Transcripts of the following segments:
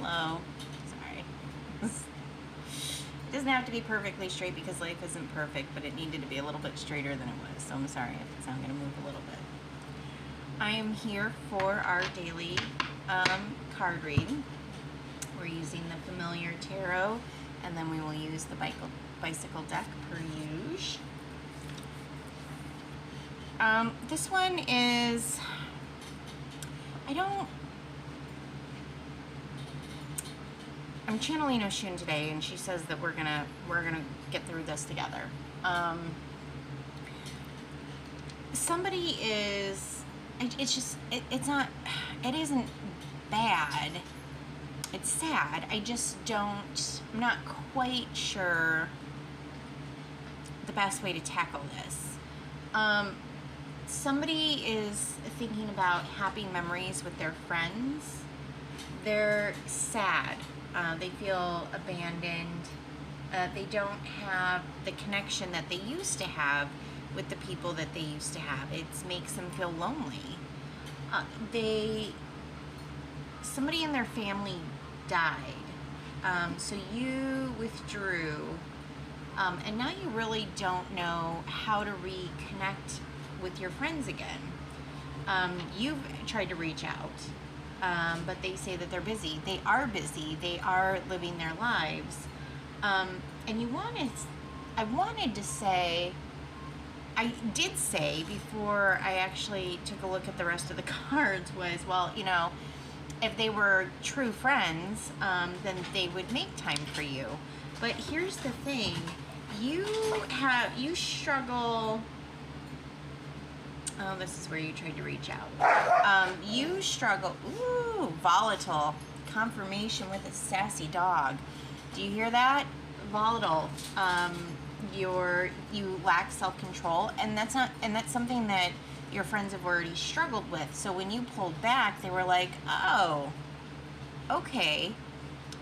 Hello. Sorry. It doesn't have to be perfectly straight because life isn't perfect, but it needed to be a little bit straighter than it was. So I'm sorry if it's not going to move a little bit. I am here for our daily card reading. We're using the Familiar Tarot, and then we will use the bicycle deck per usual. This one is, I'm channeling Oshun today, and she says that we're gonna get through this together. Somebody is, it isn't bad. It's sad. I'm not quite sure the best way to tackle this. Somebody is thinking about happy memories with their friends. They're sad. They feel abandoned. They don't have the connection that they used to have with the people that they used to have. It makes them feel lonely. Somebody in their family died. So you withdrew. And now you really don't know how to reconnect with your friends again. You've tried to reach out, but they say that they're busy. They are busy. They are living their lives. And I did say before I actually took a look at the rest of the cards was, well, if they were true friends, then they would make time for you. But here's the thing, you struggle. Oh, this is where you tried to reach out. You struggle. Ooh, volatile. Confirmation with a sassy dog. Do you hear that? Volatile. You lack self-control, and that's something that your friends have already struggled with. So when you pulled back, they were like, oh, okay.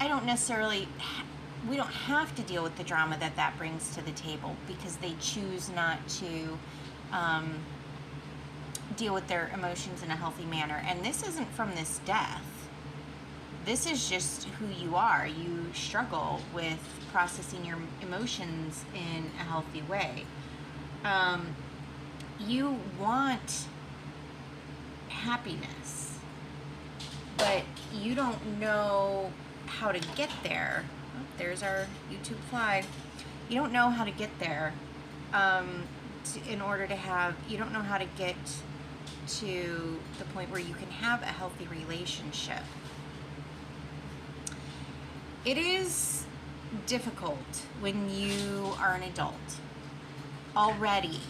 We don't have to deal with the drama that brings to the table, because they choose not to deal with their emotions in a healthy manner. And this isn't from this death. This is just who you are. You struggle with processing your emotions in a healthy way. You want happiness, but you don't know how to get there. Oh, there's our YouTube fly. You don't know how to get there. You don't know how to get to the point where you can have a healthy relationship. It is difficult when you are an adult already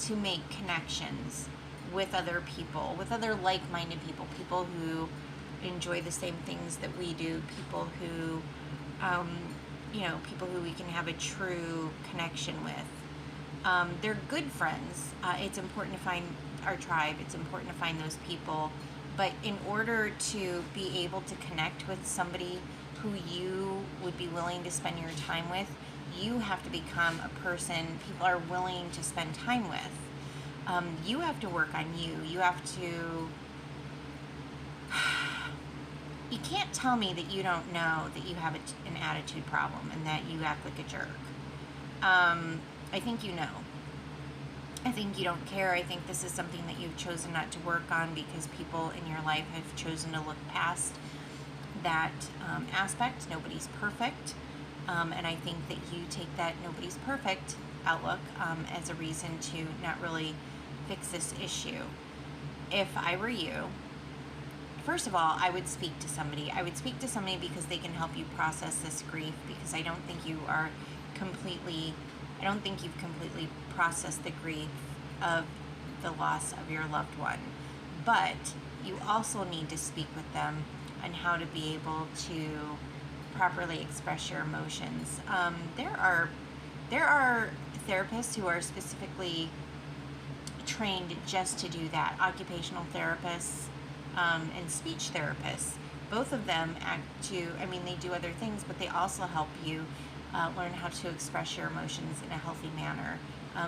to make connections with other people, with other like-minded people, people who enjoy the same things that we do, people who, people who we can have a true connection with. They're good friends. It's important to find our tribe. It's important to find those people. But in order to be able to connect with somebody who you would be willing to spend your time with, you have to become a person people are willing to spend time with. You have to work on you. You have to... You can't tell me that you don't know that you have an attitude problem and that you act like a jerk. I think you know. I think you don't care. I think this is something that you've chosen not to work on because people in your life have chosen to look past that aspect. Nobody's perfect. And I think that you take that nobody's perfect outlook as a reason to not really fix this issue. If I were you, first of all, I would speak to somebody. I would speak to somebody because they can help you process this grief, because I don't think you've completely processed the grief of the loss of your loved one. But you also need to speak with them on how to be able to properly express your emotions. There are therapists who are specifically trained just to do that. Occupational therapists and speech therapists. Both of them they do other things, but they also help you learn how to express your emotions in a healthy manner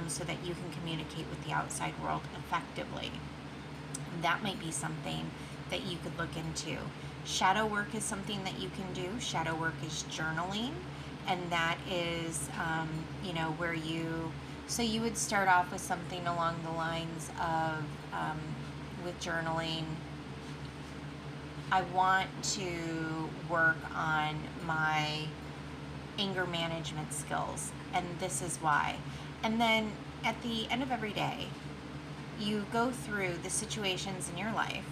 so that you can communicate with the outside world effectively. That might be something that you could look into. Shadow work is something that you can do. Shadow work is journaling, and that is, you know, where you, so you would start off with something along the lines of, with journaling, I want to work on my anger management skills, and this is why. And then at the end of every day, you go through the situations in your life,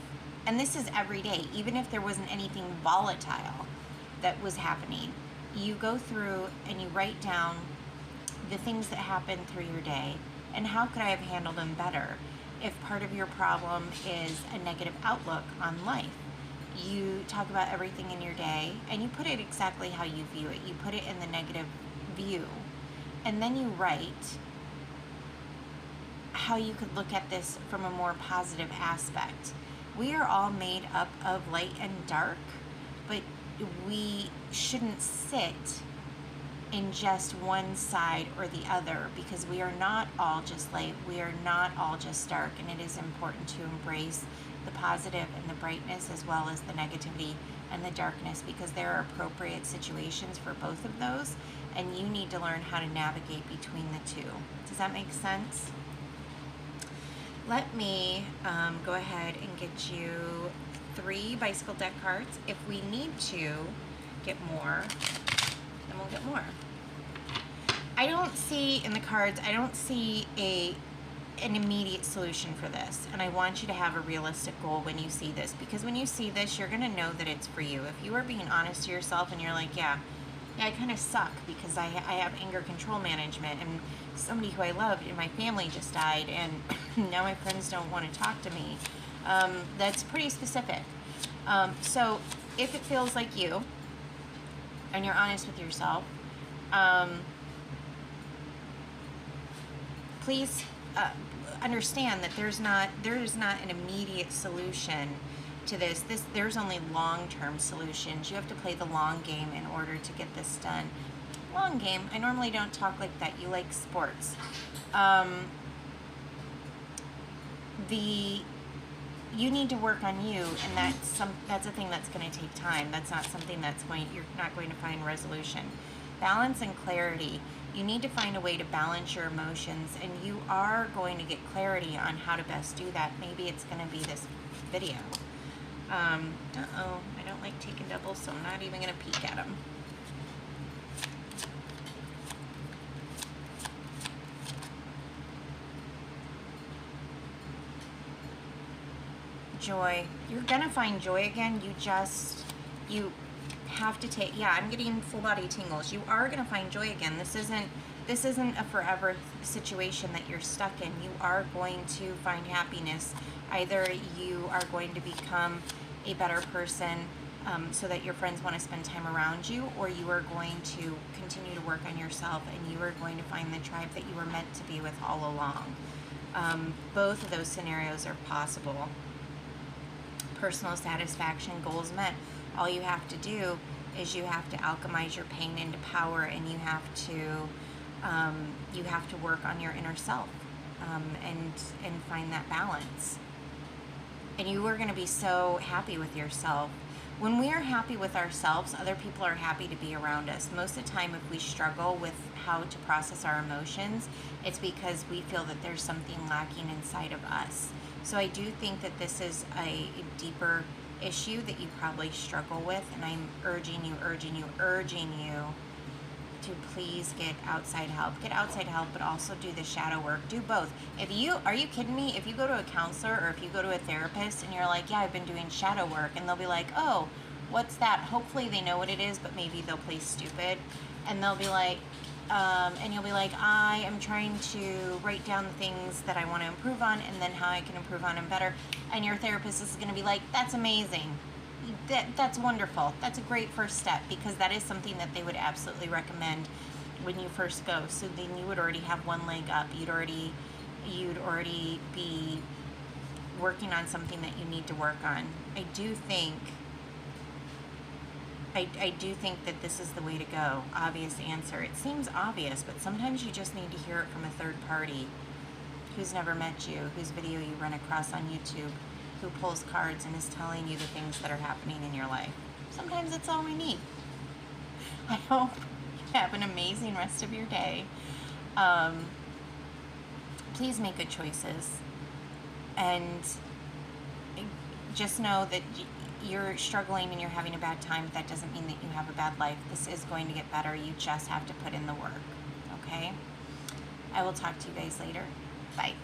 and this is every day, even if there wasn't anything volatile that was happening. You go through and you write down the things that happened through your day and how could I have handled them better. If part of your problem is a negative outlook on life, you talk about everything in your day and you put it exactly how you view it. You put it in the negative view, and then you write how you could look at this from a more positive aspect. We are all made up of light and dark, but we shouldn't sit in just one side or the other, because we are not all just light, we are not all just dark, and it is important to embrace the positive and the brightness as well as the negativity and the darkness, because there are appropriate situations for both of those, and you need to learn how to navigate between the two. Does that make sense? Let me go ahead and get you 3 bicycle deck cards. If we need to get more, then we'll get more. I don't see in the cards, I don't see an immediate solution for this, and I want you to have a realistic goal when you see this, because when you see this, you're going to know that it's for you. If you are being honest to yourself and you're like, yeah, I kind of suck because I have anger control management, and somebody who I loved in my family just died, and now my friends don't want to talk to me. That's pretty specific. So if it feels like you, and you're honest with yourself, please understand that there is not an immediate solution to this. There's only long-term solutions. You have to play the long game in order to get this done. Long game. I normally don't talk like that. You like sports. You need to work on you, and that's a thing that's going to take time. That's not something you're not going to find resolution. Balance and clarity. You need to find a way to balance your emotions, and you are going to get clarity on how to best do that. Maybe it's going to be this video. I don't like taking doubles, so I'm not even going to peek at them. Joy. You're gonna find joy again. You have to take, yeah, I'm getting full body tingles. You are gonna find joy again. This isn't a forever situation that you're stuck in. You are going to find happiness. Either you are going to become a better person so that your friends want to spend time around you, or you are going to continue to work on yourself, and you are going to find the tribe that you were meant to be with all along. Both of those scenarios are possible. Personal satisfaction, goals met. All you have to do is you have to alchemize your pain into power, and you have to work on your inner self and find that balance. And you are going to be so happy with yourself. When we are happy with ourselves, other people are happy to be around us. Most of the time, if we struggle with how to process our emotions, it's because we feel that there's something lacking inside of us. So I do think that this is a deeper issue that you probably struggle with, and I'm urging you to please get outside help. Get outside help, but also do the shadow work. Do both. Are you kidding me? If you go to a counselor or if you go to a therapist and you're like, yeah, I've been doing shadow work, and they'll be like, oh, what's that? Hopefully they know what it is, but maybe they'll play stupid, and they'll be like, and you'll be like, I am trying to write down the things that I want to improve on, and then how I can improve on them better. And your therapist is going to be like, that's amazing. That's wonderful. That's a great first step, because that is something that they would absolutely recommend when you first go. So then you would already have one leg up. You'd already be working on something that you need to work on. I do think that this is the way to go. Obvious answer. It seems obvious, but sometimes you just need to hear it from a third party who's never met you, whose video you run across on YouTube. who pulls cards and is telling you the things that are happening in your life. Sometimes that's all we need. I hope you have an amazing rest of your day. Please make good choices. And just know that you're struggling and you're having a bad time, but that doesn't mean that you have a bad life. This is going to get better. You just have to put in the work. Okay? I will talk to you guys later. Bye.